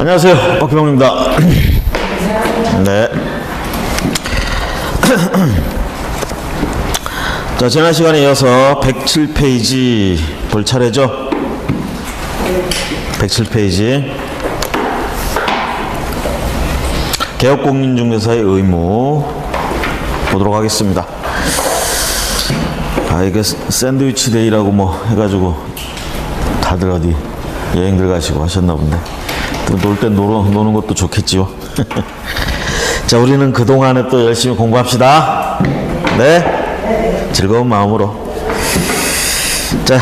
안녕하세요. 박기범입니다. 네. 자, 지난 시간에 이어서 107페이지 볼 차례죠? 107페이지. 개업공인중개사의 의무 보도록 하겠습니다. 아, 이게 샌드위치 데이라고 뭐 해가지고 다들 어디 여행들 가시고 하셨나 본데. 또 놀 땐 노는 것도 좋겠지요. 자, 우리는 그동안에 또 열심히 공부합시다. 네? 즐거운 마음으로. 자,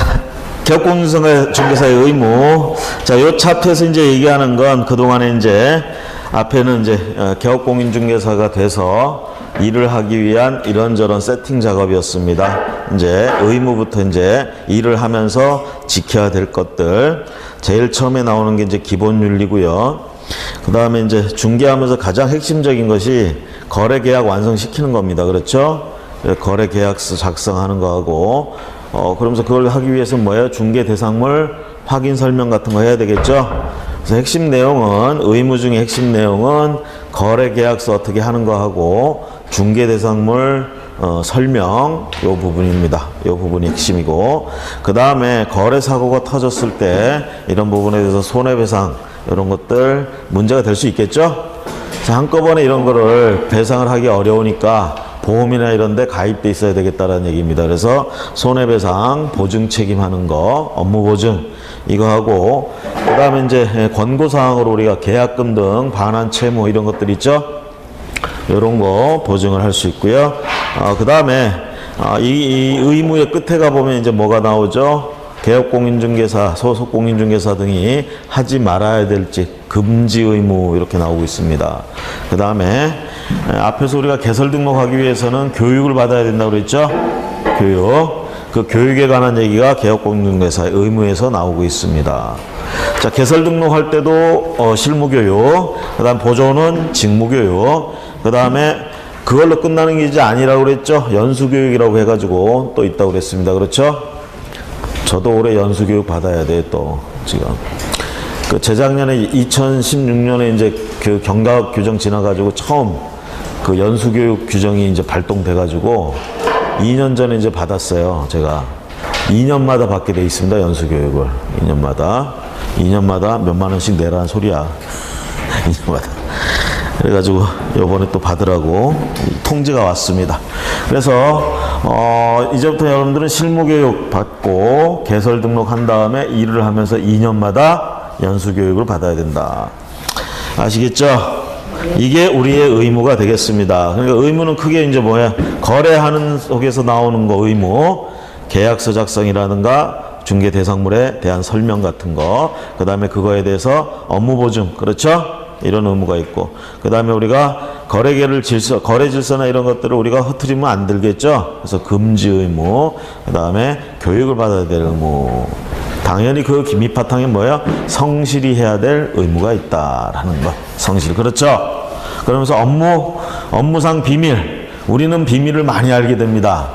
개업공인중개사의 의무. 자, 요 차트에서 이제 얘기하는 건 그동안에 이제 앞에는 이제 개업공인중개사가 돼서 일을 하기 위한 이런저런 세팅 작업이었습니다. 이제 의무부터 이제 일을 하면서 지켜야 될 것들. 제일 처음에 나오는 게 이제 기본 윤리고요. 그 다음에 이제 중개하면서 가장 핵심적인 것이 거래 계약 완성시키는 겁니다. 그렇죠? 거래 계약서 작성하는 거하고, 그러면서 그걸 하기 위해서 뭐예요? 중개 대상물 확인 설명 같은 거 해야 되겠죠? 그래서 핵심 내용은, 의무 중에 핵심 내용은 거래 계약서 어떻게 하는 거 하고, 중개 대상물 설명, 요 부분입니다. 요 부분이 핵심이고, 그 다음에 거래 사고가 터졌을 때 이런 부분에 대해서 손해배상 이런 것들 문제가 될 수 있겠죠? 자, 한꺼번에 이런 거를 배상을 하기 어려우니까 보험이나 이런 데 가입돼 있어야 되겠다라는 얘기입니다. 그래서 손해배상, 보증 책임하는 거, 업무 보증 이거 하고, 그 다음에 이제 권고사항으로 우리가 계약금 등 반환 채무 이런 것들 있죠? 이런 거 보증을 할 수 있고요. 그 다음에 이 의무의 끝에 가보면 이제 뭐가 나오죠? 개업공인중개사, 소속공인중개사 등이 하지 말아야 될지 금지 의무 이렇게 나오고 있습니다. 그 다음에 앞에서 우리가 개설 등록하기 위해서는 교육을 받아야 된다고 그랬죠? 교육. 그 교육에 관한 얘기가 개업공인중개사의 의무에서 나오고 있습니다. 자, 개설 등록할 때도 실무교육, 그 다음 보조는 직무교육, 그 다음에 그걸로 끝나는 게 이제 아니라고 그랬죠? 연수교육이라고 해가지고 또 있다고 그랬습니다. 그렇죠? 저도 올해 연수교육 받아야 돼, 또, 지금. 그 재작년에 2016년에 이제 그 경과학 규정 지나가지고 처음 그 연수교육 규정이 이제 발동돼가지고 2년 전에 이제 받았어요, 제가. 2년마다 받게 돼 있습니다, 연수교육을. 2년마다 몇만 원씩 내라는 소리야. 2년마다. 그래가지고 요번에 또 받으라고 통지가 왔습니다. 그래서 이제부터 여러분들은 실무교육 받고 개설 등록한 다음에 일을 하면서 2년마다 연수교육을 받아야 된다. 아시겠죠? 이게 우리의 의무가 되겠습니다. 그러니까 의무는 크게 이제 뭐야? 거래하는 속에서 나오는 거 의무, 계약서 작성이라든가 중개 대상물에 대한 설명 같은 거, 그 다음에 그거에 대해서 업무 보증, 그렇죠? 이런 의무가 있고, 그 다음에 우리가 거래 질서나 이런 것들을 우리가 흐트리면 안 되겠죠? 그래서 금지 의무, 그 다음에 교육을 받아야 될 의무. 당연히 그 밑바탕에 뭐예요? 성실히 해야 될 의무가 있다라는 것. 성실. 그렇죠? 그러면서 업무상 비밀. 우리는 비밀을 많이 알게 됩니다.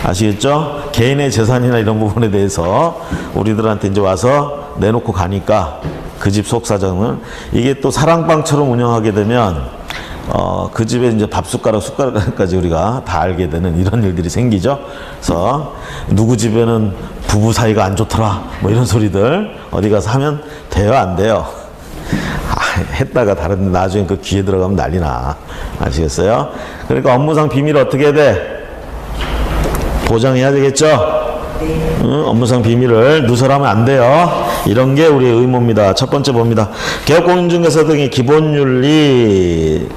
아시겠죠? 개인의 재산이나 이런 부분에 대해서 우리들한테 이제 와서 내놓고 가니까 그 집 속사정을, 이게 또 사랑방처럼 운영하게 되면 그 집에 이제 숟가락까지 우리가 다 알게 되는 이런 일들이 생기죠. 그래서 누구 집에는 부부 사이가 안 좋더라 뭐 이런 소리들 어디 가서 하면 돼요, 안 돼요? 했다가 다른데 나중에 그 귀에 들어가면 난리나. 아시겠어요? 그러니까 업무상 비밀을 어떻게 해야 돼? 보장해야 되겠죠? 업무상 비밀을 누설하면 안 돼요. 이런 게 우리의 의무입니다. 첫 번째 봅니다. 개업공인중개사 등의 기본윤리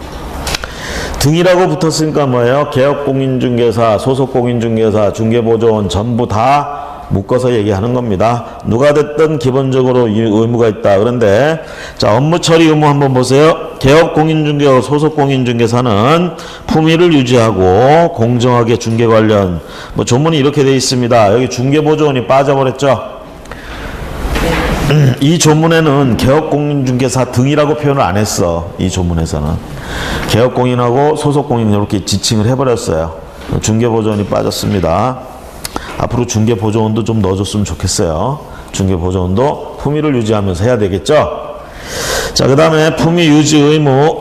등이라고 붙었으니까 뭐예요? 개업공인중개사, 소속공인중개사, 중개보조원 전부 다 묶어서 얘기하는 겁니다. 누가 됐든 기본적으로 의무가 있다. 그런데 자, 업무 처리 의무 한번 보세요. 개업공인중개사, 소속공인중개사는 품위를 유지하고 공정하게 중개 관련, 뭐 조문이 이렇게 돼 있습니다. 여기 중개보조원이 빠져버렸죠. 이 조문에는 개업공인중개사 등이라고 표현을 안 했어. 이 조문에서는 개업공인하고 소속공인 이렇게 지칭을 해버렸어요. 중개보조원이 빠졌습니다. 앞으로 중개보조원도 좀 넣어줬으면 좋겠어요. 중개보조원도 품위를 유지하면서 해야 되겠죠. 자, 그 다음에 품위 유지 의무.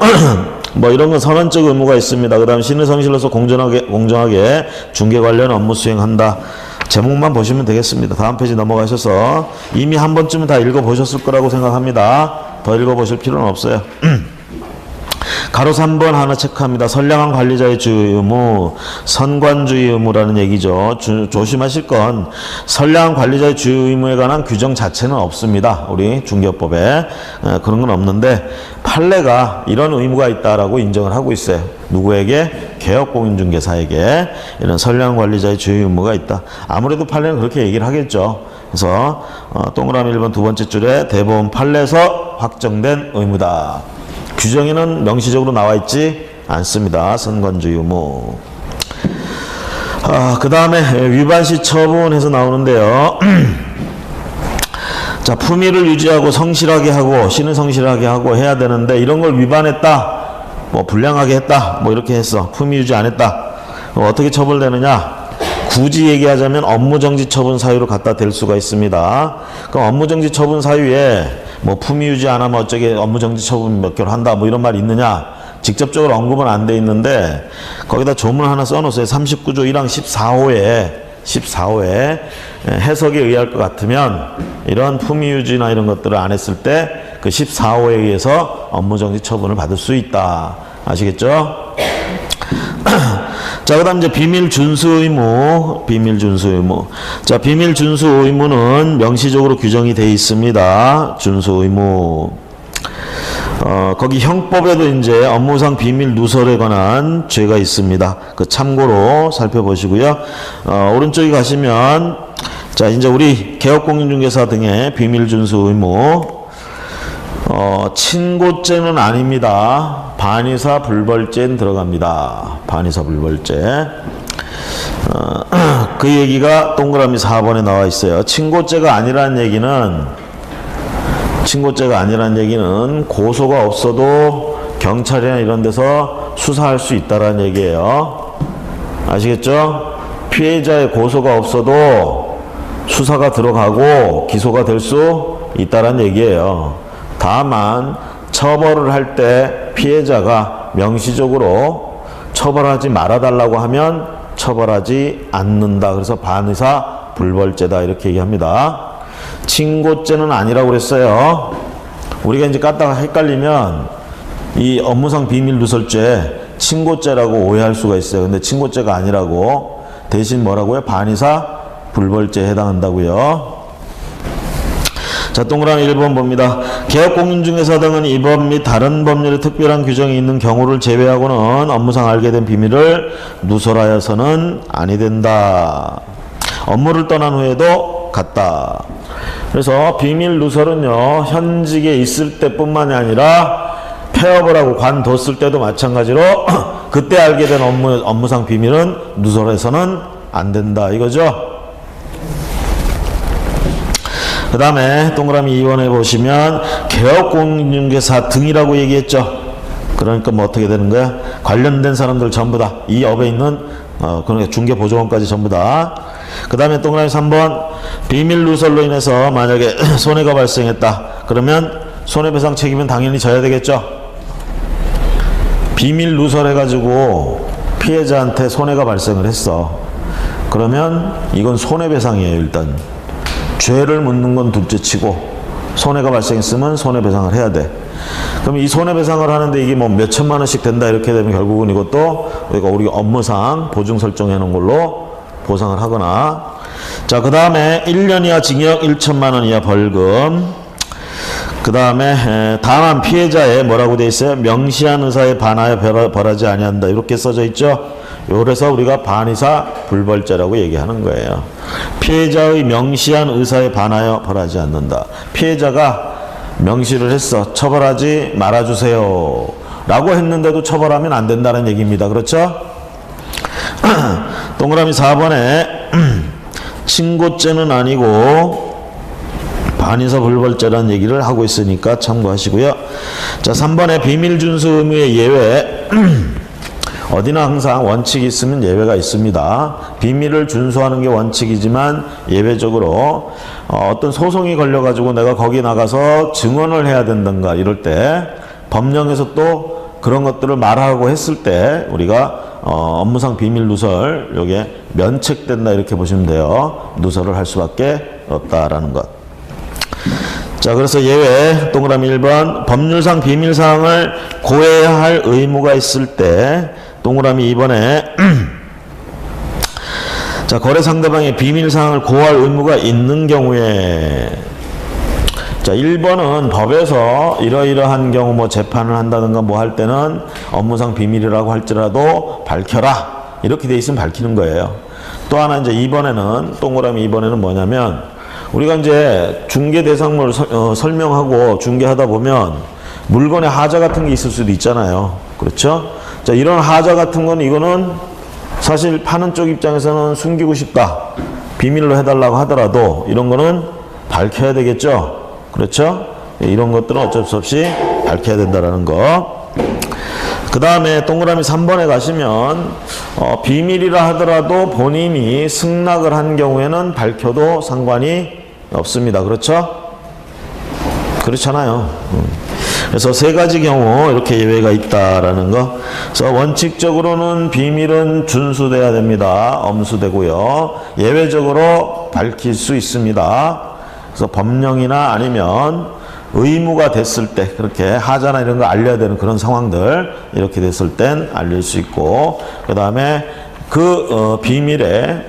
뭐 이런 건 선언적 의무가 있습니다. 그 다음 신의 성실로서 공정하게 중개 관련 업무 수행한다. 제목만 보시면 되겠습니다. 다음 페이지 넘어가셔서 이미 한 번쯤은 다 읽어보셨을 거라고 생각합니다. 더 읽어보실 필요는 없어요. 가로 3번 하나 체크합니다. 선량한 관리자의 주의 의무, 선관주의 의무라는 얘기죠. 조심하실 건 선량한 관리자의 주의 의무에 관한 규정 자체는 없습니다. 우리 중개법에 그런 건 없는데 판례가 이런 의무가 있다라고 인정을 하고 있어요. 누구에게? 개업공인중개사에게 이런 선량한 관리자의 주의 의무가 있다. 아무래도 판례는 그렇게 얘기를 하겠죠. 그래서 동그라미 1번 두 번째 줄에 대법원 판례에서 확정된 의무다. 규정에는 명시적으로 나와 있지 않습니다. 선관주의 의무. 그 다음에 위반시 처분해서 나오는데요. 자, 품위를 유지하고 성실하게 하고 신을 성실하게 하고 해야 되는데 이런 걸 위반했다, 뭐 불량하게 했다, 뭐 이렇게 했어. 품위 유지 안 했다. 어떻게 처벌되느냐? 굳이 얘기하자면 업무정지 처분 사유로 갖다 댈 수가 있습니다. 그럼 업무정지 처분 사유에 뭐 품위 유지 안 하면 어쩌게 업무정지 처분 몇 개월 한다 뭐 이런 말이 있느냐? 직접적으로 언급은 안 돼 있는데 거기다 조문 하나 써놓으세요. 39조 1항 14호에 해석에 의할 것 같으면 이런 품위 유지나 이런 것들을 안 했을 때 그 14호에 의해서 업무정지 처분을 받을 수 있다. 아시겠죠? 자, 그 다음 이제 비밀 준수 의무. 자, 비밀 준수 의무는 명시적으로 규정이 되어 있습니다. 준수 의무. 거기 형법에도 이제 업무상 비밀 누설에 관한 죄가 있습니다. 그 참고로 살펴보시고요. 오른쪽에 가시면, 자, 이제 우리 개업공인중개사 등의 비밀 준수 의무. 친고죄는 아닙니다. 반의사 불벌죄는 들어갑니다. 반의사 불벌죄. 그 얘기가 동그라미 4번에 나와 있어요. 친고죄가 아니라는 얘기는 고소가 없어도 경찰이나 이런 데서 수사할 수 있다라는 얘기예요. 아시겠죠? 피해자의 고소가 없어도 수사가 들어가고 기소가 될 수 있다라는 얘기예요. 다만 처벌을 할 때 피해자가 명시적으로 처벌하지 말아달라고 하면 처벌하지 않는다. 그래서 반의사 불벌죄다 이렇게 얘기합니다. 친고죄는 아니라고 그랬어요. 우리가 이제 갖다가 헷갈리면 이 업무상 비밀 누설죄 친고죄라고 오해할 수가 있어요. 근데 친고죄가 아니라고 대신 뭐라고요? 반의사 불벌죄에 해당한다고요. 자, 동그라미 1번 봅니다. 개업공인중개사 등은 이 법 및 다른 법률에 특별한 규정이 있는 경우를 제외하고는 업무상 알게 된 비밀을 누설하여서는 아니 된다. 업무를 떠난 후에도 같다. 그래서 비밀 누설은요, 현직에 있을 때뿐만이 아니라 폐업을 하고 관뒀을 때도 마찬가지로 그때 알게 된 업무상 비밀은 누설해서는 안 된다 이거죠. 그 다음에 동그라미 2번에 보시면 개업공인중개사 등이라고 얘기했죠. 그러니까 뭐 어떻게 되는 거야? 관련된 사람들 전부 다 이 업에 있는 그러니까 중개보조원까지 전부 다. 그 다음에 동그라미 3번 비밀 누설로 인해서 만약에 손해가 발생했다. 그러면 손해배상 책임은 당연히 져야 되겠죠. 비밀 누설해가지고 피해자한테 손해가 발생을 했어. 그러면 이건 손해배상이에요. 일단 죄를 묻는 건 둘째치고 손해가 발생했으면 손해배상을 해야 돼. 그럼 이 손해배상을 하는데 이게 뭐 몇 천만 원씩 된다 이렇게 되면 결국은 이것도 우리가 업무상 보증 설정해 놓은 걸로 보상을 하거나. 자, 그 다음에 1년 이하 징역 1천만 원 이하 벌금. 그 다음에 다만 피해자의 뭐라고 돼 있어요? 명시한 의사에 반하여 벌하지 아니한다 이렇게 써져 있죠. 그래서 우리가 반의사 불벌죄라고 얘기하는 거예요. 피해자의 명시한 의사에 반하여 벌하지 않는다. 피해자가 명시를 했어. 처벌하지 말아주세요 라고 했는데도 처벌하면 안 된다는 얘기입니다. 그렇죠? 동그라미 4번에 친고죄는 아니고 반의사 불벌죄라는 얘기를 하고 있으니까 참고하시고요. 자, 3번에 비밀 준수 의무의 예외. 어디나 항상 원칙이 있으면 예외가 있습니다. 비밀을 준수하는 게 원칙이지만 예외적으로 어떤 소송이 걸려가지고 내가 거기 나가서 증언을 해야 된다든가 이럴 때 법령에서 또 그런 것들을 말하고 했을 때 우리가 업무상 비밀 누설 요게 면책된다 이렇게 보시면 돼요. 누설을 할 수밖에 없다라는 것. 자, 그래서 예외 동그라미 1번 법률상 비밀사항을 고해야 할 의무가 있을 때 동그라미 2번에 자, 거래 상대방의 비밀사항을 고할 의무가 있는 경우에 자, 1번은 법에서 이러이러한 경우 뭐 재판을 한다든가 뭐 할 때는 업무상 비밀이라고 할지라도 밝혀라 이렇게 돼 있으면 밝히는 거예요. 또 하나 이제 2번에는 동그라미 2번에는 뭐냐면 우리가 이제 중개 대상물 설명하고 중개하다 보면 물건에 하자 같은 게 있을 수도 있잖아요. 그렇죠? 자, 이런 하자 같은 건 이거는 사실 파는 쪽 입장에서는 숨기고 싶다. 비밀로 해달라고 하더라도 이런 거는 밝혀야 되겠죠? 그렇죠? 이런 것들은 어쩔 수 없이 밝혀야 된다라는 거. 그 다음에 동그라미 3번에 가시면 비밀이라 하더라도 본인이 승낙을 한 경우에는 밝혀도 상관이 없습니다. 그렇죠? 그렇잖아요. 그래서 세 가지 경우 이렇게 예외가 있다라는 거. 그래서 원칙적으로는 비밀은 준수돼야 됩니다. 엄수되고요. 예외적으로 밝힐 수 있습니다. 그래서 법령이나 아니면 의무가 됐을 때 그렇게 하자나 이런 거 알려야 되는 그런 상황들 이렇게 됐을 땐 알릴 수 있고 그 다음에 그 비밀의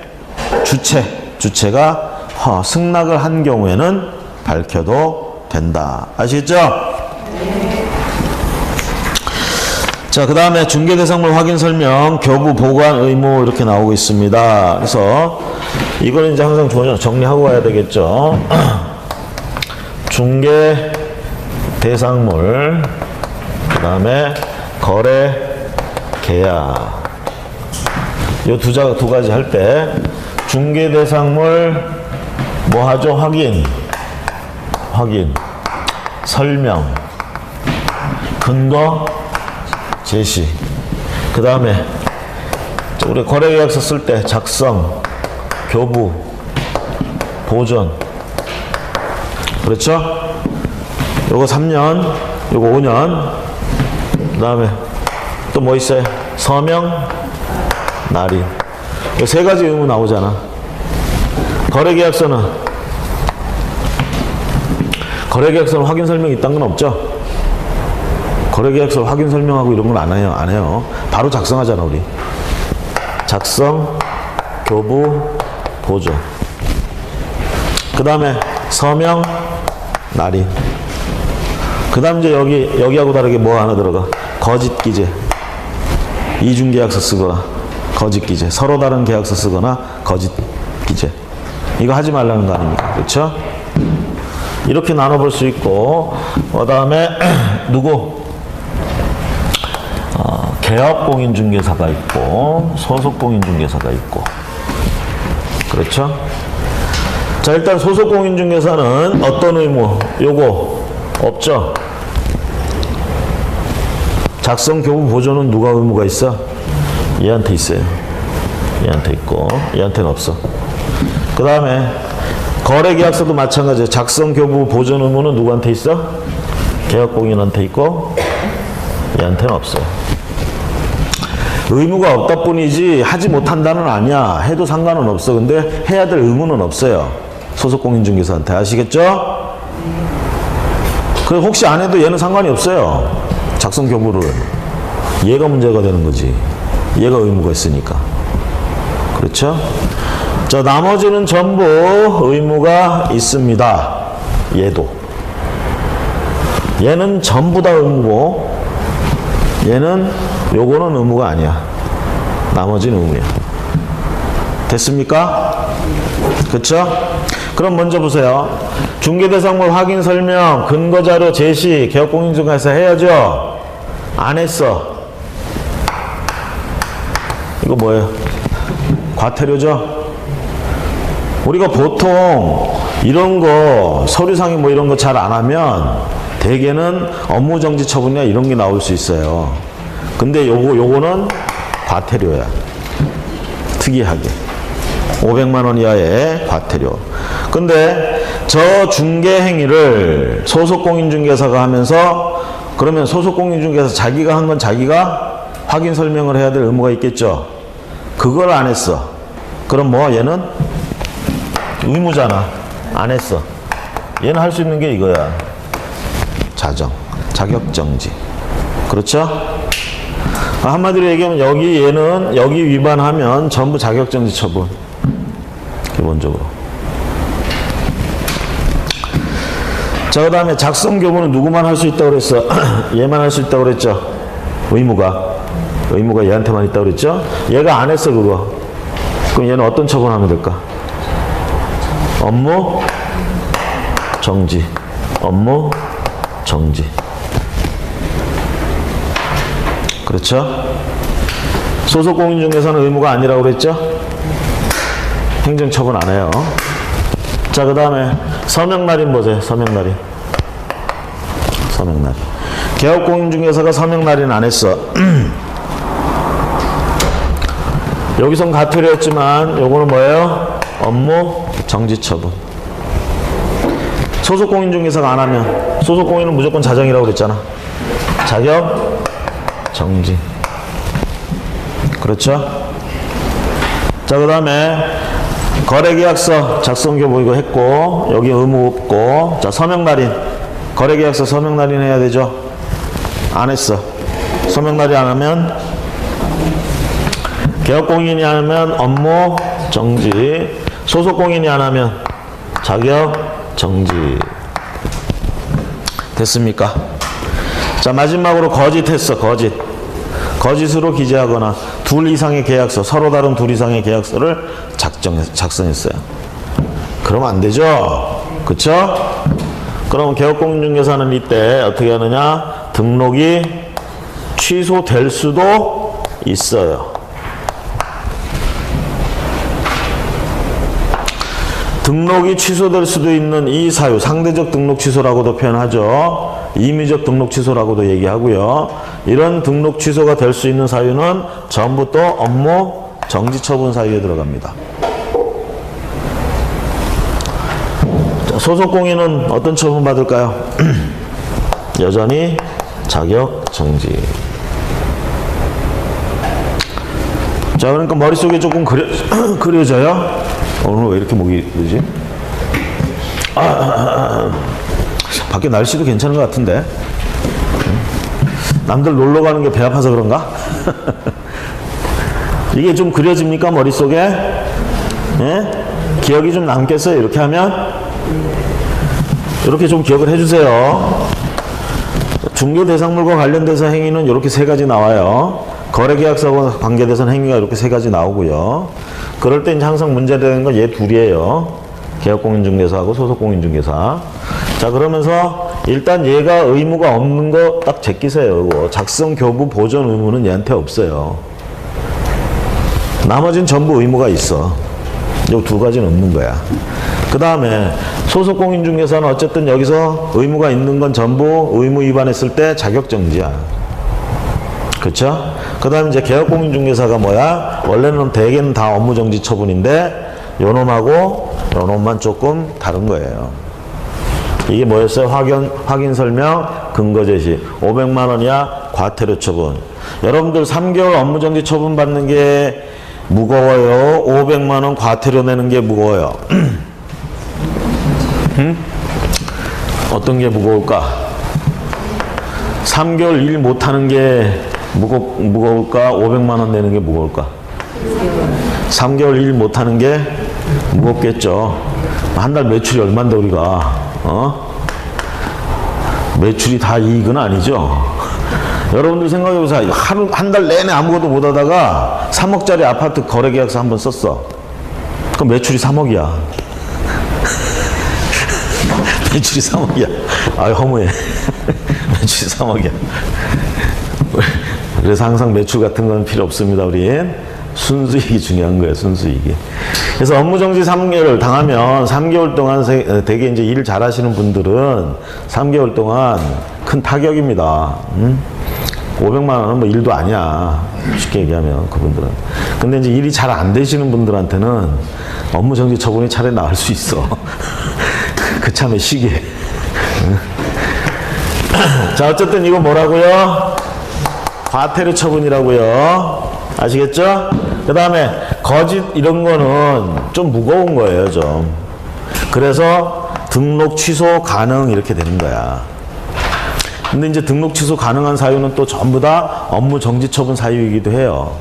주체가 승낙을 한 경우에는 밝혀도 된다. 아시겠죠? 자, 그 다음에 중개대상물 확인 설명, 교부 보관 의무 이렇게 나오고 있습니다. 그래서 이거는 이제 항상 정리하고 가야 되겠죠. 중개 대상물, 그 다음에 거래 계약. 요 두 가지 할 때 중개 대상물 뭐 하죠? 확인, 설명, 근거, 제시. 그 다음에 우리 거래계약서 쓸 때 작성, 교부, 보존. 그렇죠? 요거 3년, 요거 5년. 그 다음에 또 뭐 있어요? 서명, 날인. 요 세 가지 의무 나오잖아. 거래계약서는 확인 설명이 있다는 건 없죠? 거래계약서 확인 설명하고 이런 건 안 해요. 바로 작성하잖아, 우리. 작성, 교부, 보존. 그 다음에 서명, 날인. 그 다음 이제 여기하고 다르게 뭐 하나 들어가? 거짓 기재. 이중계약서 쓰거나, 거짓 기재. 서로 다른 계약서 쓰거나, 거짓 기재. 이거 하지 말라는 거 아닙니까? 그렇죠? 이렇게 나눠볼 수 있고, 그 다음에, 개업공인중개사가 있고, 소속공인중개사가 있고. 그렇죠? 자, 일단 소속공인중개사는 어떤 의무? 요거 없죠? 작성, 교부, 보존은 누가 의무가 있어? 얘한테 있어요. 얘한테 있고, 얘한테는 없어. 그 다음에 거래계약서도 마찬가지예요. 작성, 교부, 보존 의무는 누구한테 있어? 개업공인한테 있고, 얘한테는 없어요. 의무가 없다 뿐이지 하지 못한다는 아니야. 해도 상관은 없어. 근데 해야 될 의무는 없어요. 소속공인중개사한테. 아시겠죠? 그래서 혹시 안 해도 얘는 상관이 없어요. 작성 교부를. 얘가 문제가 되는 거지. 얘가 의무가 있으니까. 그렇죠? 자, 나머지는 전부 의무가 있습니다. 얘도. 얘는 전부 다 의무고, 얘는 요거는 의무가 아니야. 나머지는 의무야. 됐습니까? 그쵸? 그럼 먼저 보세요. 중개대상물 확인 설명, 근거자료 제시, 개업공인중개사 해야죠? 안 했어. 이거 뭐예요? 과태료죠? 우리가 보통 이런 거, 서류상에 뭐 이런 거 잘 안 하면 대개는 업무정지 처분이나 이런 게 나올 수 있어요. 근데 요거는 과태료야. 특이하게 500만 원 이하의 과태료. 근데 저 중개 행위를 소속공인중개사가 하면서, 그러면 소속공인중개사 자기가 한 건 자기가 확인 설명을 해야 될 의무가 있겠죠. 그걸 안 했어. 그럼 뭐 얘는 의무잖아. 안 했어. 얘는 할 수 있는 게 이거야. 자격정지. 그렇죠? 한마디로 얘기하면 여기 위반하면 전부 자격정지 처분. 기본적으로. 자, 그 다음에 작성교부는 누구만 할 수 있다고 그랬어? 얘만 할 수 있다고 그랬죠? 의무가 얘한테만 있다고 그랬죠? 얘가 안 했어, 그거. 그럼 얘는 어떤 처분하면 될까? 업무 정지. 업무 정지. 그렇죠? 소속공인중개사는 의무가 아니라고 그랬죠? 행정처분 안 해요. 자, 그 다음에 서명날인 보세요. 서명날인. 개업공인중개사가 서명날인 안 했어. 여기선 과태료였지만 요거는 뭐예요? 업무 정지 처분. 소속공인중개사가 안 하면, 소속공인은 무조건 자정이라고 그랬잖아. 자격 정지. 그렇죠? 자, 그 다음에 거래계약서 작성교부 이거 했고, 여기 의무 없고, 자, 서명날인. 거래계약서 서명날인 해야 되죠? 안 했어. 서명날인 안 하면, 개업공인이 안 하면 업무 정지, 소속공인이 안 하면 자격 정지. 됐습니까? 자, 마지막으로 거짓했어. 거짓으로 기재하거나 둘 이상의 계약서, 서로 다른 둘 이상의 계약서를 작성했어요. 그러면 안 되죠? 그쵸? 그럼 개업공인중개사는 이때 어떻게 하느냐? 등록이 취소될 수도 있어요. 등록이 취소될 수도 있는 이 사유, 상대적 등록 취소라고도 표현하죠. 임의적 등록 취소라고도 얘기하고요. 이런 등록 취소가 될 수 있는 사유는 전부 또 업무 정지 처분 사유에 들어갑니다. 자, 소속공인은 어떤 처분 받을까요? 여전히 자격 정지. 자, 그러니까 머릿속에 조금 그려져요. 오늘 왜 이렇게 목이 그러지? 밖에 날씨도 괜찮은 것 같은데. 남들 놀러 가는 게 배 아파서 그런가? 이게 좀 그려집니까, 머릿속에? 예? 기억이 좀 남겠어요, 이렇게 하면? 이렇게 좀 기억을 해주세요. 중개대상물과 관련돼서 행위는 이렇게 세 가지 나와요. 거래계약서와 관계돼서는 행위가 이렇게 세 가지 나오고요. 그럴 때 이제 항상 문제되는 건 얘 둘이에요. 개업공인중개사하고 소속공인중개사. 자, 그러면서 일단 얘가 의무가 없는 거 딱 제끼세요. 작성교부 보존 의무는 얘한테 없어요. 나머지는 전부 의무가 있어. 요 두 가지는 없는 거야. 그 다음에 소속공인중개사는 어쨌든 여기서 의무가 있는 건 전부 의무 위반했을 때 자격정지야. 그쵸? 그 다음에 이제 개업공인중개사가 뭐야? 원래는 대개는 다 업무정지 처분인데 요놈하고 요놈만 조금 다른 거예요. 이게 뭐였어요? 확인 설명, 근거 제시. 500만 원이야 과태료 처분. 여러분들 3개월 업무정지 처분 받는 게 무거워요? 500만 원 과태료 내는 게 무거워요? 어떤 게 무거울까? 3개월 일 못하는 게 무거울까? 500만 원 내는 게 무거울까? 3개월 일 못하는 게 무겁겠죠. 한 달 매출이 얼만데 우리가 매출이 다 이익은 아니죠. 여러분들 생각해보세요. 한 달 내내 아무것도 못 하다가 3억짜리 아파트 거래계약서 한번 썼어. 그럼 매출이 3억이야. 매출이 3억이야. 아유, 허무해. 매출이 3억이야. 그래서 항상 매출 같은 건 필요 없습니다, 우린. 순수익이 중요한 거예요, 순수익이. 그래서 업무정지 3개월 당하면 3개월 동안 되게 이제 일 잘하시는 분들은 3개월 동안 큰 타격입니다. 500만 원은 뭐 일도 아니야. 쉽게 얘기하면 그분들은. 근데 이제 일이 잘 안 되시는 분들한테는 업무 정지 처분이 차라리 나을 수 있어. 그 참의 시기에. 자, 어쨌든 이거 뭐라고요? 과태료 처분이라고요. 아시겠죠? 그 다음에 거짓 이런 거는 좀 무거운 거예요, 좀. 그래서 등록 취소 가능 이렇게 되는 거야. 근데 이제 등록 취소 가능한 사유는 또 전부 다 업무 정지 처분 사유이기도 해요.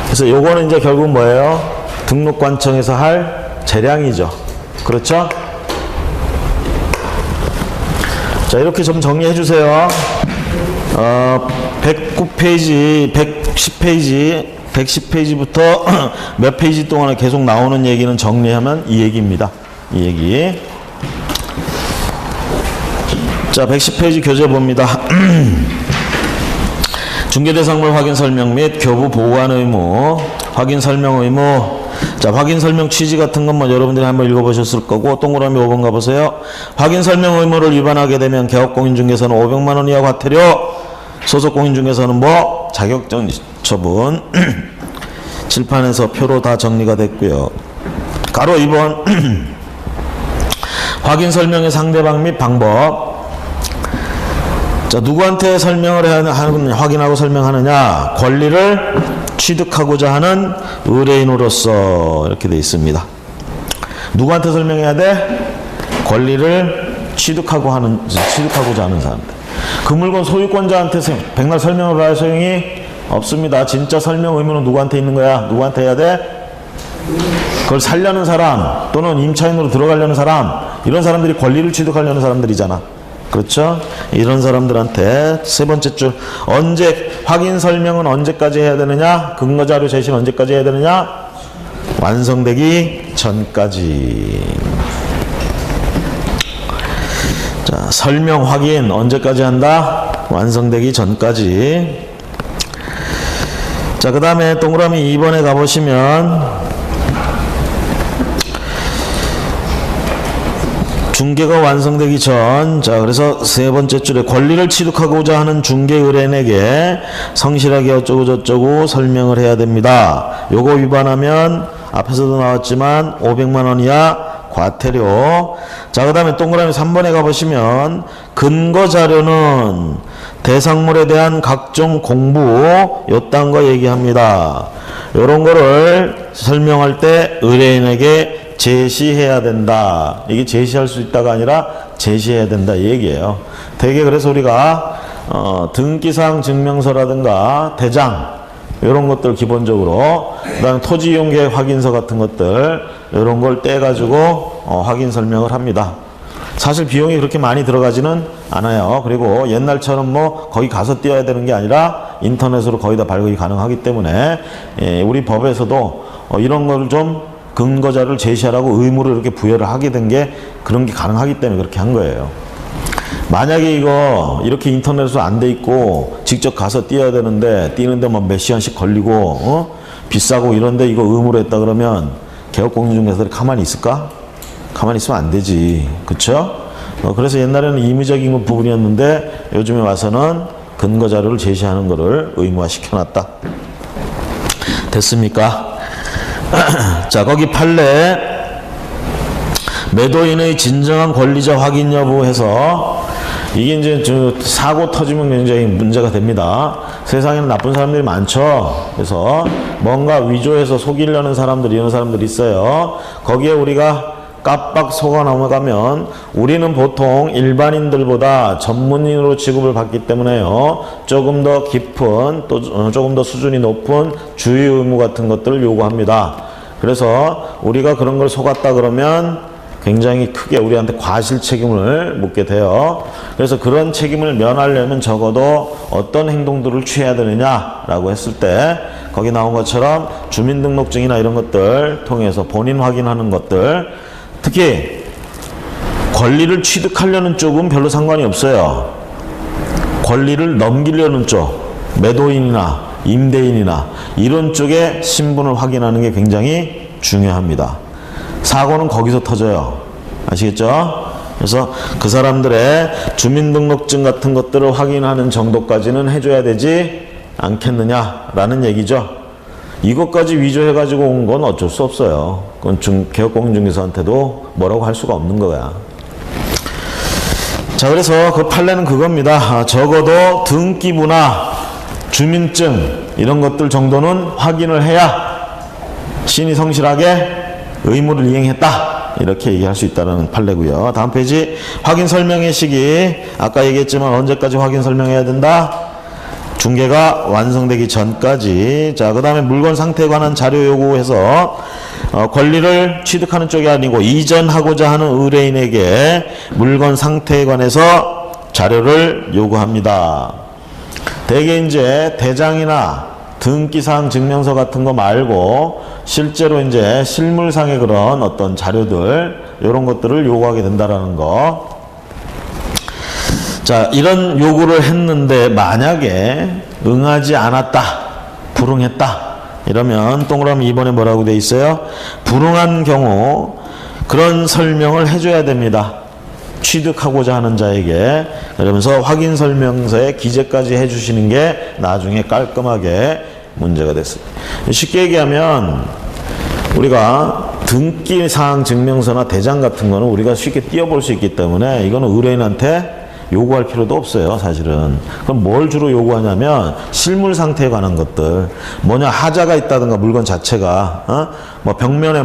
그래서 요거는 이제 결국 뭐예요? 등록관청에서 할 재량이죠. 그렇죠? 자, 이렇게 좀 정리해 주세요. 109페이지, 110페이지부터 몇 페이지 동안에 계속 나오는 얘기는 정리하면 이 얘기입니다. 이 얘기. 자, 110페이지 교재 봅니다. 중개대상물 확인 설명 및 교부 보관 의무, 확인 설명 의무. 자, 확인 설명 취지 같은 건 뭐 여러분들이 한번 읽어보셨을 거고, 동그라미 5번 가보세요. 확인 설명 의무를 위반하게 되면 개업공인중개사는 500만 원 이하 과태료, 소속공인중개사는 뭐 자격정지 처분. 칠판에서 표로 다 정리가 됐고요. 가로 2번. 확인 설명의 상대방 및 방법. 자, 누구한테 설명을 해야 하는, 확인하고 설명하느냐? 권리를 취득하고자 하는 의뢰인으로서 이렇게 돼 있습니다. 누구한테 설명해야 돼? 권리를 취득하고자 하는 사람들. 그 물건 소유권자한테 백날 설명을 할 소용이 없습니다. 진짜 설명 의무는 누구한테 있는 거야? 누구한테 해야 돼? 그걸 살려는 사람 또는 임차인으로 들어가려는 사람, 이런 사람들이 권리를 취득하려는 사람들이잖아. 그렇죠? 이런 사람들한테 세 번째 줄, 언제 확인 설명은 언제까지 해야 되느냐? 근거 자료 제시는 언제까지 해야 되느냐? 완성되기 전까지. 자, 설명 확인 언제까지 한다? 완성되기 전까지. 자, 그 다음에 동그라미 2번에 가보시면 중개가 완성되기 전, 자, 그래서 세 번째 줄에 권리를 취득하고자 하는 중개 의뢰인에게 성실하게 어쩌고저쩌고 설명을 해야 됩니다. 요거 위반하면 앞에서도 나왔지만 500만 원 이하 과태료. 자, 그 다음에 동그라미 3번에 가보시면 근거 자료는 대상물에 대한 각종 공부 요딴 거 얘기합니다. 요런 거를 설명할 때 의뢰인에게 제시해야 된다. 이게 제시할 수 있다가 아니라 제시해야 된다 이 얘기예요. 되게 그래서 우리가 등기사항 증명서라든가 대장 이런 것들 기본적으로, 그다음에 토지 이용 계획 확인서 같은 것들 이런 걸 떼가지고 확인 설명을 합니다. 사실 비용이 그렇게 많이 들어가지는 않아요. 그리고 옛날처럼 뭐 거기 가서 띄어야 되는 게 아니라 인터넷으로 거의 다 발급이 가능하기 때문에 우리 법에서도 이런 걸 좀 근거자를 제시하라고 의무를 이렇게 부여를 하게 된 게 그런 게 가능하기 때문에 그렇게 한 거예요. 만약에 이거 이렇게 인터넷으로 안 돼 있고 직접 가서 띄어야 되는데 띄는데 뭐 몇 시간씩 걸리고 비싸고 이런데 이거 의무로 했다 그러면 개업공인중개사들이 가만히 있을까? 가만히 있으면 안 되지. 그쵸? 그래서 옛날에는 임의적인 부분이었는데 요즘에 와서는 근거 자료를 제시하는 거를 의무화 시켜놨다. 됐습니까? 자, 거기 판례 매도인의 진정한 권리자 확인 여부 해서 이게 이제 사고 터지면 굉장히 문제가 됩니다. 세상에는 나쁜 사람들이 많죠. 그래서 뭔가 위조해서 속이려는 사람들, 이런 사람들이 있어요. 거기에 우리가 깜빡 속아 넘어가면 우리는 보통 일반인들보다 전문인으로 취급을 받기 때문에요. 조금 더 깊은 또 조금 더 수준이 높은 주의 의무 같은 것들을 요구합니다. 그래서 우리가 그런 걸 속았다 그러면 굉장히 크게 우리한테 과실 책임을 묻게 돼요. 그래서 그런 책임을 면하려면 적어도 어떤 행동들을 취해야 되느냐라고 했을 때 거기 나온 것처럼 주민등록증이나 이런 것들 통해서 본인 확인하는 것들, 특히 권리를 취득하려는 쪽은 별로 상관이 없어요. 권리를 넘기려는 쪽, 매도인이나 임대인이나 이런 쪽의 신분을 확인하는 게 굉장히 중요합니다. 사고는 거기서 터져요. 아시겠죠? 그래서 그 사람들의 주민등록증 같은 것들을 확인하는 정도까지는 해줘야 되지 않겠느냐라는 얘기죠. 이것까지 위조해가지고 온 건 어쩔 수 없어요. 그건 개업공인중개사한테도 뭐라고 할 수가 없는 거야. 자, 그래서 그 판례는 그겁니다. 적어도 등기부나 주민증 이런 것들 정도는 확인을 해야 시인이 성실하게 의무를 이행했다 이렇게 얘기할 수 있다는 판례고요. 다음 페이지 확인 설명의 시기. 아까 얘기했지만 언제까지 확인 설명해야 된다? 중개가 완성되기 전까지. 자, 그 다음에 물건 상태에 관한 자료 요구해서 권리를 취득하는 쪽이 아니고 이전하고자 하는 의뢰인에게 물건 상태에 관해서 자료를 요구합니다. 대개 이제 대장이나 등기사항 증명서 같은 거 말고 실제로 이제 실물상의 그런 어떤 자료들 이런 것들을 요구하게 된다라는 거. 자, 이런 요구를 했는데 만약에 응하지 않았다, 불응했다 이러면 동그라미 2번에 뭐라고 돼 있어요? 불응한 경우 그런 설명을 해줘야 됩니다. 취득하고자 하는 자에게. 그러면서 확인 설명서에 기재까지 해주시는 게 나중에 깔끔하게 문제가 됐습니다. 쉽게 얘기하면 우리가 등기사항 증명서나 대장 같은 거는 우리가 쉽게 띄워볼 수 있기 때문에 이거는 의뢰인한테 요구할 필요도 없어요, 사실은. 그럼 뭘 주로 요구하냐면 실물 상태에 관한 것들. 뭐냐, 하자가 있다든가 물건 자체가 뭐 벽면에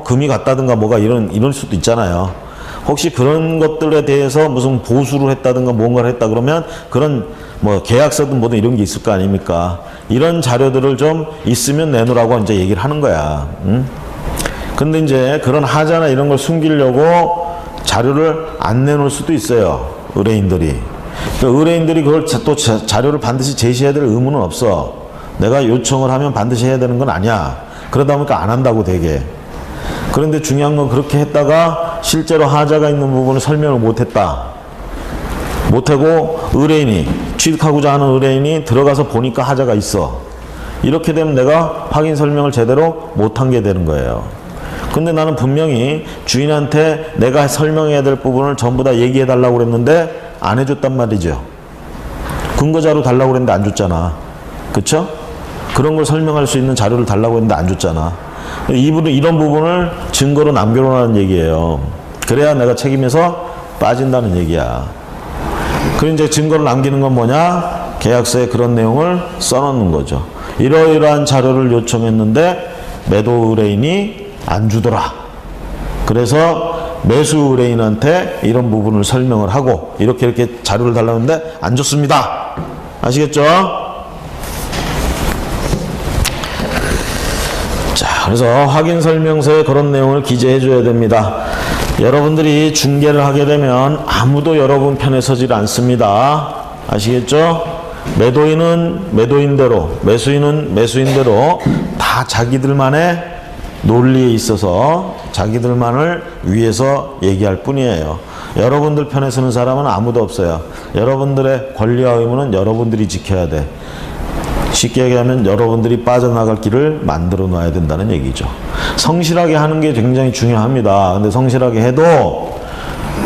금이 갔다든가 뭐가 이럴 수도 있잖아요. 혹시 그런 것들에 대해서 무슨 보수를 했다든가 뭔가를 했다 그러면 그런 뭐 계약서든 뭐든 이런 게 있을 거 아닙니까? 이런 자료들을 좀 있으면 내놓으라고 이제 얘기를 하는 거야. 근데 이제 그런 하자나 이런 걸 숨기려고 자료를 안 내놓을 수도 있어요, 의뢰인들이. 그러니까 의뢰인들이 그걸 또 자료를 반드시 제시해야 될 의무는 없어. 내가 요청을 하면 반드시 해야 되는 건 아니야. 그러다 보니까 안 한다고 되게. 그런데 중요한 건 그렇게 했다가 실제로 하자가 있는 부분을 설명을 못했다. 못하고 의뢰인이 취득하고자 하는 의뢰인이 들어가서 보니까 하자가 있어. 이렇게 되면 내가 확인 설명을 제대로 못한 게 되는 거예요. 근데 나는 분명히 주인한테 내가 설명해야 될 부분을 전부 다 얘기해 달라고 그랬는데 안 해줬단 말이죠. 근거자료 달라고 그랬는데 안 줬잖아. 그쵸? 그런 걸 설명할 수 있는 자료를 달라고 했는데 안 줬잖아. 이런 부분을 증거로 남겨놓으라는 얘기예요. 그래야 내가 책임에서 빠진다는 얘기야. 그리고 이제 증거를 남기는 건 뭐냐? 계약서에 그런 내용을 써놓는 거죠. 이러이러한 자료를 요청했는데 매도 의뢰인이 안 주더라. 그래서 매수 의뢰인한테 이런 부분을 설명을 하고 이렇게 자료를 달라고 했는데 안 줬습니다. 아시겠죠? 자, 그래서 확인 설명서에 그런 내용을 기재해 줘야 됩니다. 여러분들이 중개를 하게 되면 아무도 여러분 편에 서질 않습니다. 아시겠죠? 매도인은 매도인대로, 매수인은 매수인대로 다 자기들만의 논리에 있어서 자기들만을 위해서 얘기할 뿐이에요. 여러분들 편에 서는 사람은 아무도 없어요. 여러분들의 권리와 의무는 여러분들이 지켜야 돼. 쉽게 얘기하면 여러분들이 빠져나갈 길을 만들어 놔야 된다는 얘기죠. 성실하게 하는 게 굉장히 중요합니다. 근데 성실하게 해도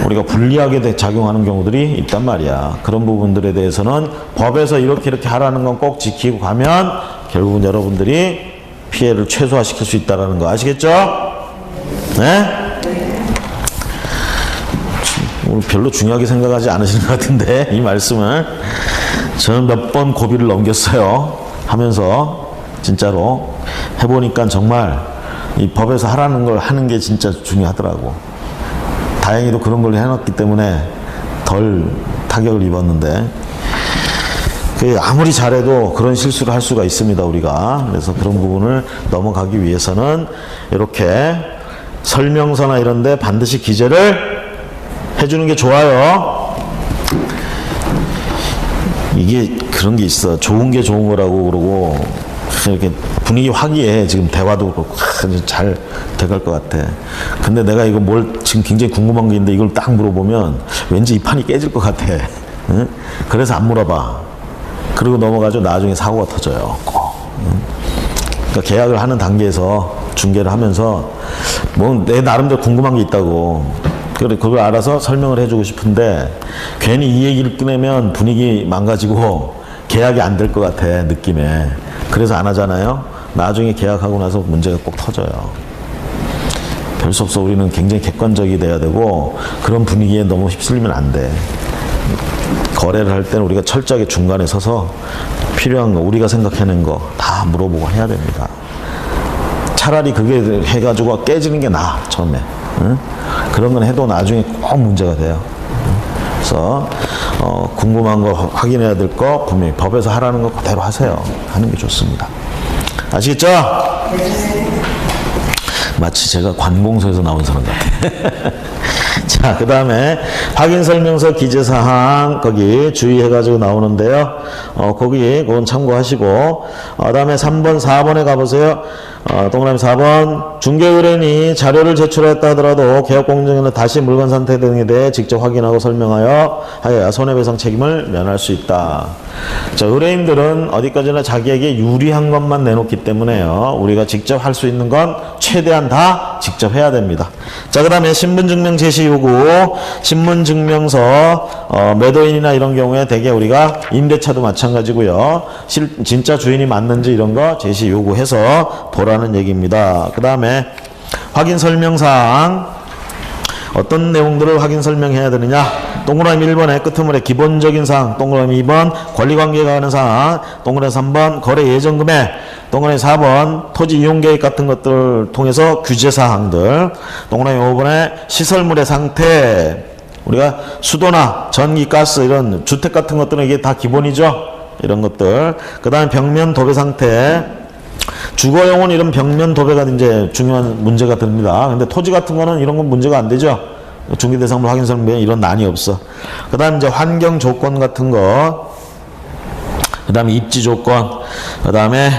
우리가 불리하게 작용하는 경우들이 있단 말이야. 그런 부분들에 대해서는 법에서 이렇게 하라는 건 꼭 지키고 가면 결국은 여러분들이 피해를 최소화시킬 수 있다는 거 아시겠죠? 네? 별로 중요하게 생각하지 않으시는 것 같은데 이 말씀을 저는 몇 번 고비를 넘겼어요. 하면서 진짜로 해보니까 정말 이 법에서 하라는 걸 하는 게 진짜 중요하더라고. 다행히도 그런 걸 해놨기 때문에 덜 타격을 입었는데 아무리 잘해도 그런 실수를 할 수가 있습니다, 우리가. 그래서 그런 부분을 넘어가기 위해서는 이렇게 설명서나 이런 데 반드시 기재를 해주는 게 좋아요. 이게 그런 게 있어. 좋은 게 좋은 거라고 그러고 이렇게 분위기 화기애. 지금 대화도 그렇고 잘 돼갈 것 같아. 근데 내가 이거 지금 굉장히 궁금한 게 있는데 이걸 딱 물어보면 왠지 이 판이 깨질 것 같아. 응? 그래서 안 물어봐. 그리고 넘어가죠. 나중에 사고가 터져요. 그러니까 계약을 하는 단계에서 중개를 하면서 뭐 내 나름대로 궁금한 게 있다고. 그걸 알아서 설명을 해주고 싶은데 괜히 이 얘기를 꺼내면 분위기 망가지고 계약이 안 될 것 같아, 느낌에. 그래서 안 하잖아요. 나중에 계약하고 나서 문제가 꼭 터져요. 별 수 없어. 우리는 굉장히 객관적이 돼야 되고 그런 분위기에 너무 휩쓸리면 안 돼. 거래를 할 때는 우리가 철저하게 중간에 서서 필요한 거, 우리가 생각해낸 거 다 물어보고 해야 됩니다. 차라리 그게 해가지고 깨지는 게 나아, 처음에. 응? 그런 건 해도 나중에 꼭 문제가 돼요. 그래서 궁금한 거 확인해야 될 거 분명히 법에서 하라는 거 그대로 하세요. 하는 게 좋습니다. 아시겠죠? 마치 제가 관공서에서 나온 사람 같아. 자, 그 다음에 확인설명서 기재사항 거기 주의해가지고 나오는데요. 거기 그건 참고하시고 그 다음에 3번 4번에 가보세요. 동그라미 4번 중개의뢰인이 자료를 제출했다 하더라도 개업공정에는 다시 물건 상태 등에 대해 직접 확인하고 설명하여 손해배상 책임을 면할 수 있다. 자, 의뢰인들은 어디까지나 자기에게 유리한 것만 내놓기 때문에요. 우리가 직접 할 수 있는 건 최대한 다 직접 해야 됩니다. 자, 그 다음에 신분증명 제시 요구. 신분증명서 매도인이나 이런 경우에 대개 우리가 임대차도 마찬가지고요. 진짜 주인이 맞는지 이런 거 제시 요구해서 보라는 얘기입니다. 그 다음에 확인 설명사항 어떤 내용들을 확인 설명해야 되느냐. 동그라미 1번에 끄트물에 기본적인 사항, 동그라미 2번 권리관계에 관한 사항, 동그라미 3번 거래 예정 금액, 동그라미 4번 토지 이용 계획 같은 것들을 통해서 규제 사항들, 동그라미 5번에 시설물의 상태, 우리가 수도나 전기, 가스 이런 주택 같은 것들은 이게 다 기본이죠. 이런 것들. 그 다음에 벽면 도배 상태, 주거용은 이런 벽면 도배가 이제 중요한 문제가 됩니다. 근데 토지 같은 거는 이런 건 문제가 안 되죠. 중개대상물 확인 설명 이런 난이 없어. 그 다음 이제 환경 조건 같은 거, 그 다음에 입지 조건, 그 다음에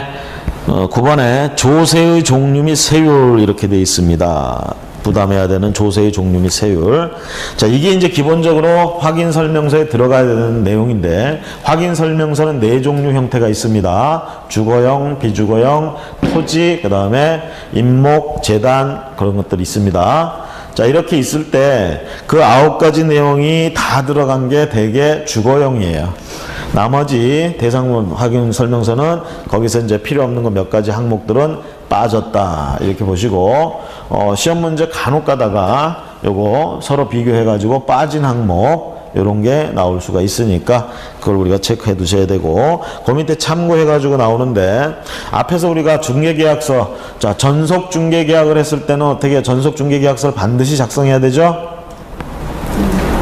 9번에 조세의 종류 및 세율 이렇게 돼 있습니다. 부담해야 되는 조세의 종류 및 세율. 자, 이게 이제 기본적으로 확인 설명서에 들어가야 되는 내용인데, 확인 설명서는 4종류 형태가 있습니다. 주거용, 비주거용, 토지, 그 다음에 임목, 재단 그런 것들이 있습니다. 자, 이렇게 있을 때 그 9가지 내용이 다 들어간 게 대개 주거용이에요. 나머지 대상문 확인 설명서는 거기서 이제 필요 없는 거 몇 가지 항목들은 빠졌다. 이렇게 보시고, 시험 문제 간혹 가다가 요거 서로 비교해 가지고 빠진 항목 요런 게 나올 수가 있으니까 그걸 우리가 체크해 두셔야 되고, 그 밑에 참고해 가지고 나오는데, 앞에서 우리가 중개계약서, 자, 전속 중개계약을 했을 때는 어떻게 전속 중개계약서를 반드시 작성해야 되죠?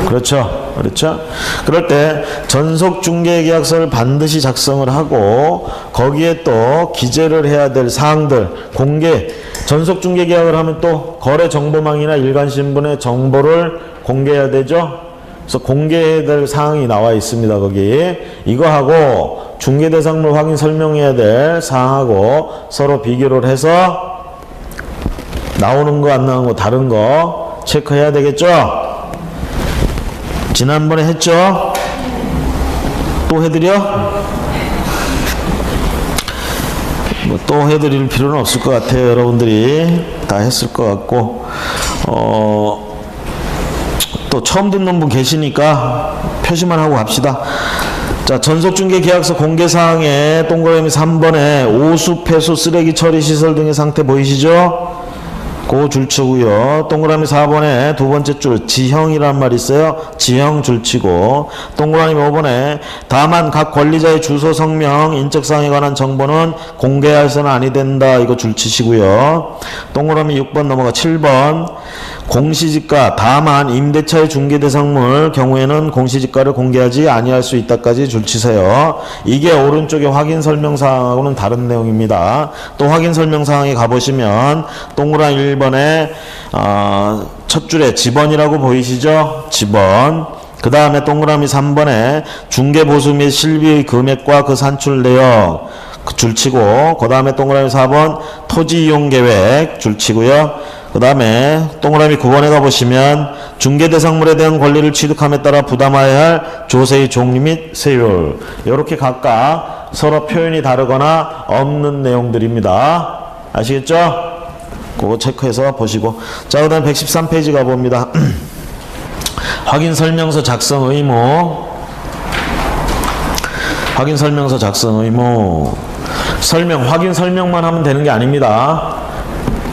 그렇죠. 그렇죠? 그럴 때 전속 중개계약서를 반드시 작성을 하고 거기에 또 기재를 해야 될 사항들, 공개, 전속 중개계약을 하면 또 거래정보망이나 일간신문의 정보를 공개해야 되죠? 그래서 공개해야 될 사항이 나와 있습니다. 거기 이거하고 중개대상물 확인 설명해야 될 사항하고 서로 비교를 해서 나오는 거 안 나오는 거 다른 거 체크해야 되겠죠? 지난번에 했죠? 또 해드려? 뭐 또 해드릴 필요는 없을 것 같아요. 여러분들이 다 했을 것 같고, 또 처음 듣는 분 계시니까 표시만 하고 갑시다. 자, 전속중개계약서 공개사항에 동그라미 3번에 오수, 폐수, 쓰레기 처리 시설 등의 상태 보이시죠? 그 줄치고요. 동그라미 4번에 두 번째 줄 지형이란 말이 있어요. 지형 줄치고, 동그라미 5번에 다만 각 권리자의 주소, 성명, 인적사항에 관한 정보는 공개해서는 아니 된다. 이거 줄치시고요. 동그라미 6번 넘어가 7번 공시지가, 다만 임대차의 중개대상물 경우에는 공시지가를 공개하지 아니할 수 있다까지 줄치세요. 이게 오른쪽에 확인설명사항하고는 다른 내용입니다. 또 확인설명사항에 가보시면 동그라미 1번에 첫 줄에 지번이라고 보이시죠? 지번. 그 다음에 동그라미 3번에 중개보수 및 실비의 금액과 그 산출 내역 줄치고, 그 다음에 동그라미 4번 토지 이용 계획 줄치고요. 그 다음에 동그라미 9번에 가보시면 중개대상물에 대한 권리를 취득함에 따라 부담해야 할 조세의 종류 및 세율, 이렇게 각각 서로 표현이 다르거나 없는 내용들입니다. 아시겠죠? 그거 체크해서 보시고, 자, 그 다음 113페이지 가봅니다. 확인 설명서 작성 의무. 확인 설명서 작성 의무. 확인 설명만 하면 되는 게 아닙니다.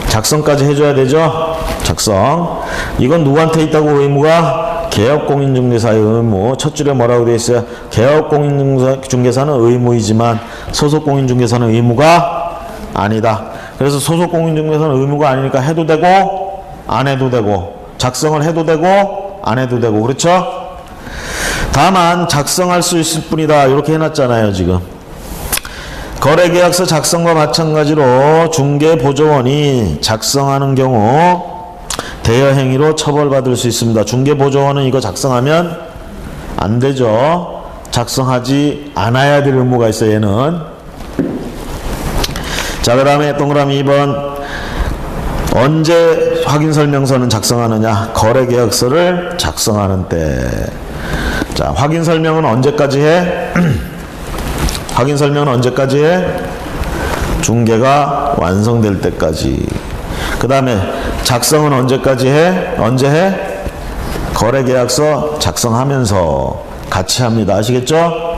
작성까지 해줘야 되죠. 작성. 이건 누구한테 있다고 의무가? 개업공인중개사의 의무. 첫 줄에 뭐라고 되어 있어요? 개업공인중개사는 의무이지만 소속공인중개사는 의무가 아니다. 그래서 소속공인중개사는 의무가 아니니까 해도 되고 안 해도 되고, 작성을 해도 되고 안 해도 되고, 그렇죠? 다만 작성할 수 있을 뿐이다 이렇게 해놨잖아요. 지금 거래계약서 작성과 마찬가지로 중개보조원이 작성하는 경우 대여행위로 처벌받을 수 있습니다. 중개보조원은 이거 작성하면 안 되죠. 작성하지 않아야 될 의무가 있어요. 얘는. 자, 그 다음에 동그라미 2번. 언제 확인설명서는 작성하느냐? 거래계약서를 작성하는 때. 자, 확인설명은 언제까지 해? 확인설명은 언제까지 해? 중개가 완성될 때까지. 그 다음에 작성은 언제까지 해? 언제 해? 거래계약서 작성하면서 같이 합니다. 아시겠죠?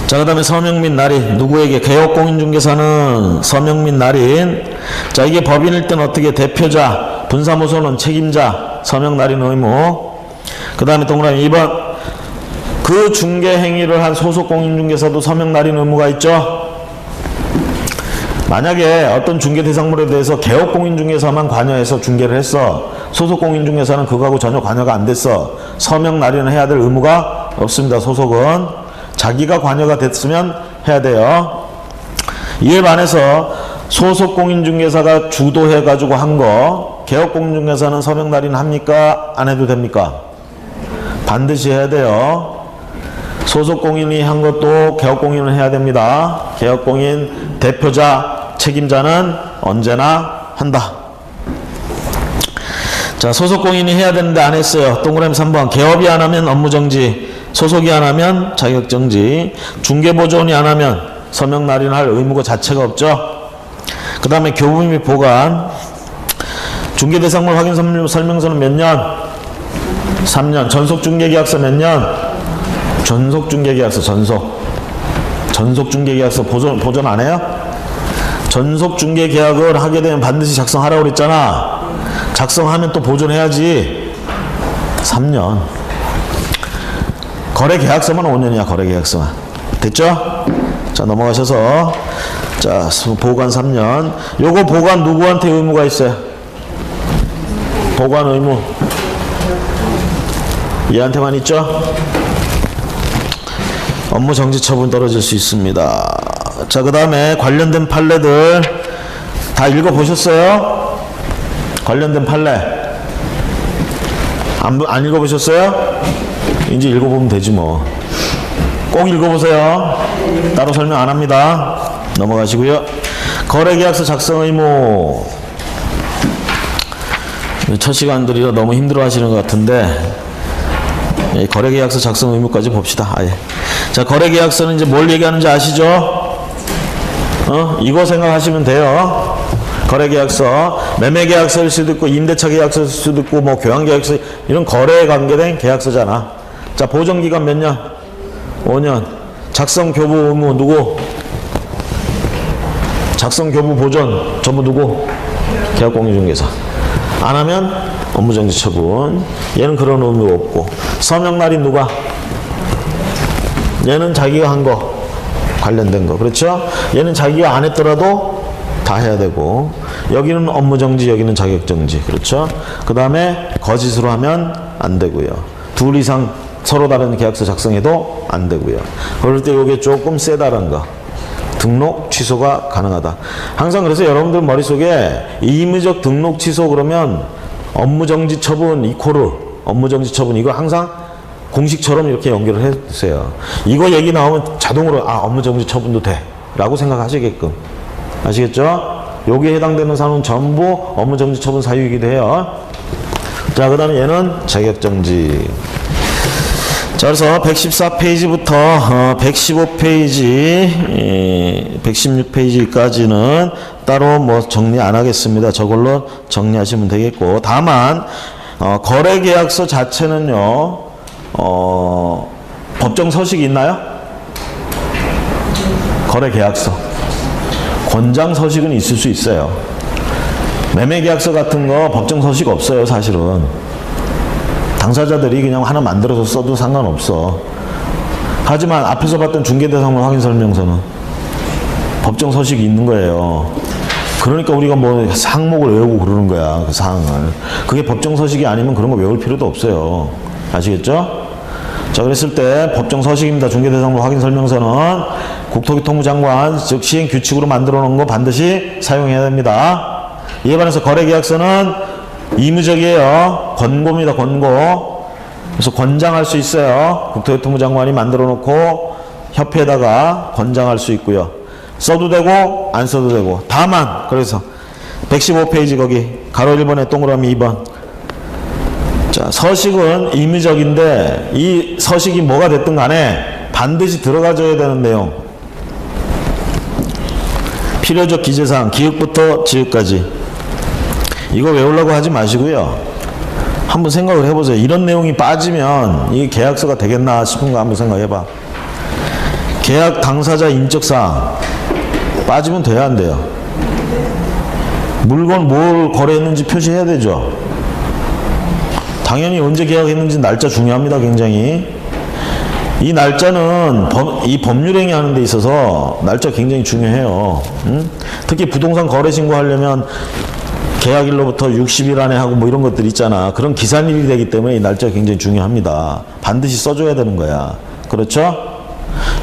자, 그 다음에 서명 및 날인. 누구에게? 개업공인중개사는 서명 및 날인. 자, 이게 법인일 땐 어떻게? 대표자, 분사무소는 책임자, 서명 날인 의무. 그 다음에 동그라미 2번. 그 중개 행위를 한 소속공인중개사도 서명 날인 의무가 있죠. 만약에 어떤 중개 대상물에 대해서 개업공인중개사만 관여해서 중개를 했어. 소속공인중개사는 그거하고 전혀 관여가 안 됐어. 서명 날인을 해야 될 의무가 없습니다. 소속은 자기가 관여가 됐으면 해야 돼요. 이에 반해서 소속공인중개사가 주도해가지고 한 거, 개업공인중개사는 서명 날인 합니까? 안 해도 됩니까? 반드시 해야 돼요. 소속공인이 한 것도 개업공인은 해야 됩니다. 개업공인 대표자, 책임자는 언제나 한다. 자, 소속공인이 해야 되는데 안 했어요. 동그라미 3번. 개업이 안 하면 업무정지, 소속이 안 하면 자격정지, 중개보조원이 안 하면 서명 날인할 의무가 자체가 없죠. 그 다음에 교부 및 보관. 중개대상물 확인 설명서는 몇 년? 3년. 전속중개계약서 몇 년? 전속중개계약서. 전속중개계약서 보존 안 해요? 전속중개계약을 하게 되면 반드시 작성하라고 그랬잖아. 작성하면 또 보존해야지. 3년. 거래계약서만 5년이야. 거래계약서만. 됐죠? 자, 넘어가셔서 자, 보관 3년. 요거 보관 누구한테 의무가 있어요? 보관 의무 얘한테만 있죠? 업무 정지 처분 떨어질 수 있습니다. 자, 그 다음에 관련된 판례들 다 읽어보셨어요? 관련된 판례 안 읽어보셨어요? 이제 읽어보면 되지 뭐. 꼭 읽어보세요. 따로 설명 안 합니다. 넘어가시고요. 거래계약서 작성 의무. 첫 시간들이라 너무 힘들어 하시는 것 같은데 거래계약서 작성 의무까지 봅시다. 아예. 자, 거래계약서는 이제 뭘 얘기하는지 아시죠? 이거 생각하시면 돼요. 거래계약서, 매매계약서일 수도 있고 임대차 계약서일 수도 있고 뭐 교환계약서, 이런 거래에 관계된 계약서잖아. 자, 보존기간 몇 년? 5년. 작성 교부 의무 누구? 작성 교부 보존 전부 누구? 개업공인중개사. 안 하면 업무정지 처분. 얘는 그런 의무가 없고. 서명 날인 누가? 얘는 자기가 한 거, 관련된 거. 그렇죠? 얘는 자기가 안 했더라도 다 해야 되고, 여기는 업무정지, 여기는 자격정지. 그렇죠? 그 다음에 거짓으로 하면 안 되고요. 둘 이상 서로 다른 계약서 작성해도 안 되고요. 그럴 때 이게 조금 세다는 거. 등록 취소가 가능하다. 항상 그래서 여러분들 머릿속에 임의적 등록 취소 그러면 업무정지 처분 이코르 업무정지 처분, 이거 항상 공식처럼 이렇게 연결을 해주세요. 이거 얘기 나오면 자동으로 업무정지 처분도 돼 라고 생각하시게끔. 아시겠죠? 여기에 해당되는 사람은 전부 업무정지 처분 사유이기도 해요. 자, 그 다음에 얘는 자격정지. 자, 그래서 114페이지부터 115페이지, 116페이지까지는 따로 뭐 정리 안 하겠습니다. 저걸로 정리하시면 되겠고, 다만 거래계약서 자체는요, 법정 서식이 있나요? 거래계약서. 권장 서식은 있을 수 있어요. 매매계약서 같은 거 법정 서식 없어요, 사실은. 당사자들이 그냥 하나 만들어서 써도 상관없어. 하지만 앞에서 봤던 중개대상물 확인 설명서는 법정 서식이 있는 거예요. 그러니까 우리가 뭐 항목을 외우고 그러는 거야, 그 사항을. 그게 법정 서식이 아니면 그런 거 외울 필요도 없어요. 아시겠죠? 자, 그랬을 때 법정 서식입니다. 중개대상물 확인 설명서는 국토교통부 장관, 즉 시행 규칙으로 만들어 놓은 거 반드시 사용해야 됩니다. 이에 반해서 거래계약서는 의무적이에요. 권고입니다, 권고. 그래서 권장할 수 있어요. 국토교통부 장관이 만들어 놓고 협회에다가 권장할 수 있고요. 써도 되고 안 써도 되고. 다만 그래서 115페이지 거기 가로 1번에 동그라미 2번. 자, 서식은 의무적인데 이 서식이 뭐가 됐든 간에 반드시 들어가줘야 되는 내용. 필요적 기재사항, 기획부터 지획까지. 이거 외우려고 하지 마시고요. 한번 생각을 해보세요. 이런 내용이 빠지면 이게 계약서가 되겠나 싶은 거 한번 생각해봐. 계약 당사자 인적사항 빠지면 돼야 안 돼요? 물건 뭘 거래했는지 표시해야 되죠. 당연히 언제 계약했는지 날짜 중요합니다. 굉장히. 이 날짜는 이 법률행위 하는 데 있어서 날짜 굉장히 중요해요. 특히 부동산 거래 신고하려면 계약일로부터 60일 안에 하고 뭐 이런 것들 있잖아. 그런 기산일이 되기 때문에 이 날짜가 굉장히 중요합니다. 반드시 써줘야 되는 거야. 그렇죠?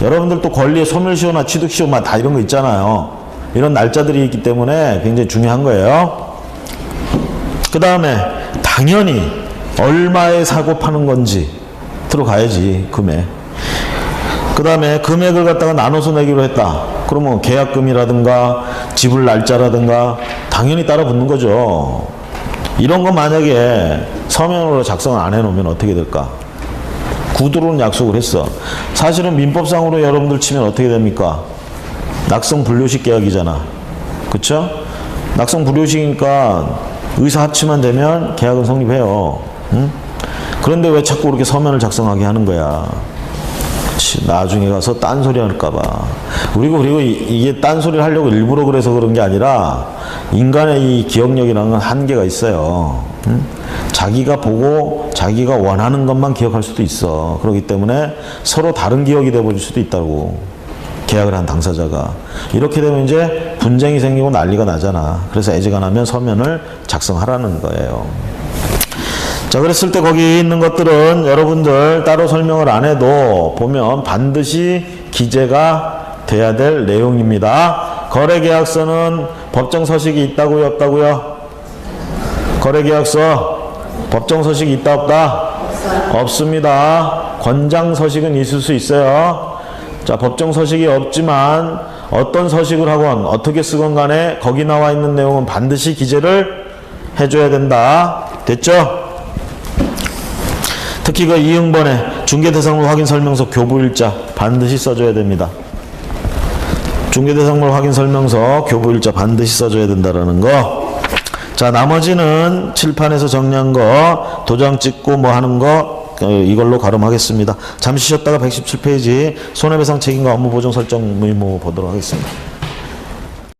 여러분들 또 권리의 소멸시효나 취득시효만 다 이런 거 있잖아요. 이런 날짜들이 있기 때문에 굉장히 중요한 거예요. 그 다음에 당연히 얼마에 사고 파는 건지 들어가야지, 금액. 그 다음에 금액을 갖다가 나눠서 내기로 했다. 그러면 계약금이라든가 지불 날짜라든가 당연히 따라 붙는 거죠. 이런 거 만약에 서면으로 작성을 안 해놓으면 어떻게 될까? 구두로는 약속을 했어. 사실은 민법상으로 여러분들 치면 어떻게 됩니까? 낙성 분료식 계약이잖아. 그쵸? 낙성 분료식이니까 의사 합치만 되면 계약은 성립해요. 응? 그런데 왜 자꾸 그렇게 서면을 작성하게 하는 거야? 그치? 나중에 가서 딴소리 할까봐. 그리고 이게 딴소리를 하려고 일부러 그래서 그런 게 아니라 인간의 이 기억력이라는 건 한계가 있어요. 응? 자기가 보고 자기가 원하는 것만 기억할 수도 있어. 그렇기 때문에 서로 다른 기억이 돼버릴 수도 있다고. 계약을 한 당사자가. 이렇게 되면 이제 분쟁이 생기고 난리가 나잖아. 그래서 애지간하면 서면을 작성하라는 거예요. 자, 그랬을 때 거기 있는 것들은 여러분들 따로 설명을 안 해도 보면 반드시 기재가 돼야 될 내용입니다. 거래계약서는 법정 서식이 있다고요, 없다고요? 거래계약서 법정 서식이 있다, 없다? 없습니다. 권장 서식은 있을 수 있어요. 자, 법정 서식이 없지만 어떤 서식을 하건 어떻게 쓰건 간에 거기 나와 있는 내용은 반드시 기재를 해줘야 된다. 됐죠? 특히 그 이응번에 중개대상물 확인 설명서 교부일자 반드시 써줘야 됩니다. 중개대상물 확인 설명서 교부일자 반드시 써줘야 된다라는 거. 자, 나머지는 칠판에서 정리한 거, 도장 찍고 뭐 하는 거 이걸로 가름하겠습니다. 잠시 쉬었다가 117페이지 손해배상 책임과 업무 보정 설정 의무 보도록 하겠습니다.